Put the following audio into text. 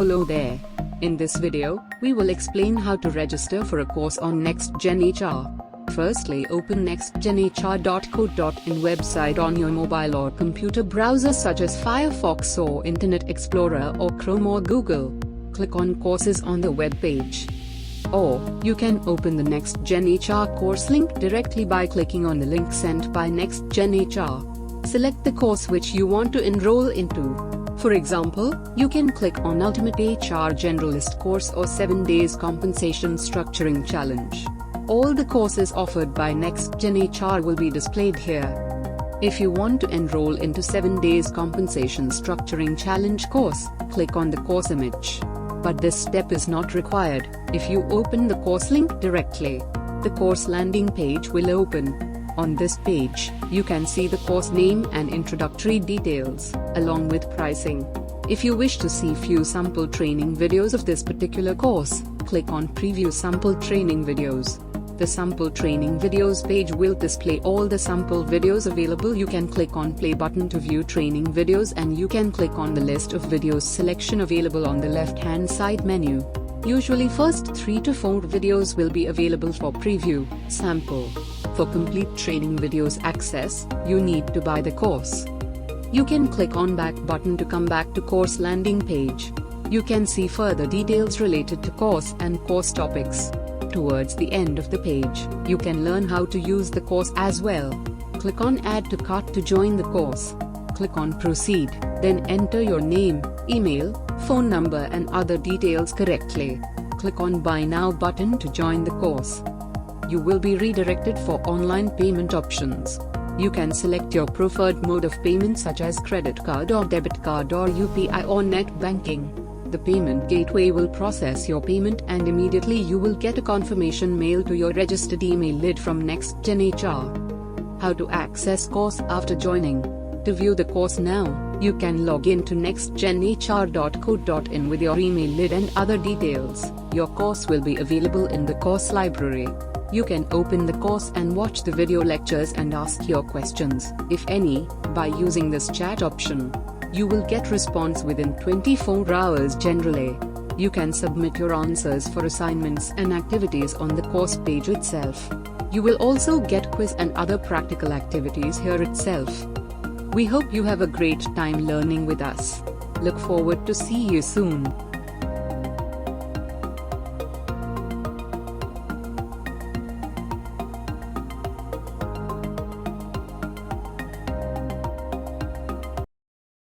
Hello there. In this video, we will explain how to register for a course on NextGen HR. Firstly, open nextgenhr.co.in website on your mobile or computer browser such as Firefox or Internet Explorer or Chrome or Google. Click on Courses on the web page. Or, you can open the NextGen HR course link directly by clicking on the link sent by NextGen HR. Select the course which you want to enroll into. For example, you can click on Ultimate HR Generalist course or 7 Days Compensation Structuring Challenge. All the courses offered by NextGen HR will be displayed here. If you want to enroll into 7 Days Compensation Structuring Challenge course, click on the course image. But this step is not required if you open the course link directly. The course landing page will open. On this page, you can see the course name and introductory details, along with pricing. If you wish to see few sample training videos of this particular course, click on Preview Sample Training Videos. The Sample Training Videos page will display all the sample videos available. You can click on Play button to view training videos, and you can click on the list of videos selection available on the left-hand side menu. Usually first 3 to 4 videos will be available for preview, sample. For complete training videos access, you need to buy the course. You can click on Back button to come back to course landing page. You can see further details related to course and course topics. Towards the end of the page, you can learn how to use the course as well. Click on Add to Cart to join the course. Click on Proceed, then enter your name, email, phone number and other details correctly. Click on Buy Now button to join the course. You will be redirected for online payment options. You can select your preferred mode of payment such as credit card or debit card or UPI or net banking. The payment gateway will process your payment and immediately you will get a confirmation mail to your registered email lid from NextGen HR. How to access course after joining? To view the course now, you can log in to nextgenhr.co.in with your email lid and other details. Your course will be available in the course library. You can open the course and watch the video lectures and ask your questions, if any, by using this chat option. You will get response within 24 hours generally. You can submit your answers for assignments and activities on the course page itself. You will also get quiz and other practical activities here itself. We hope you have a great time learning with us. Look forward to see you soon.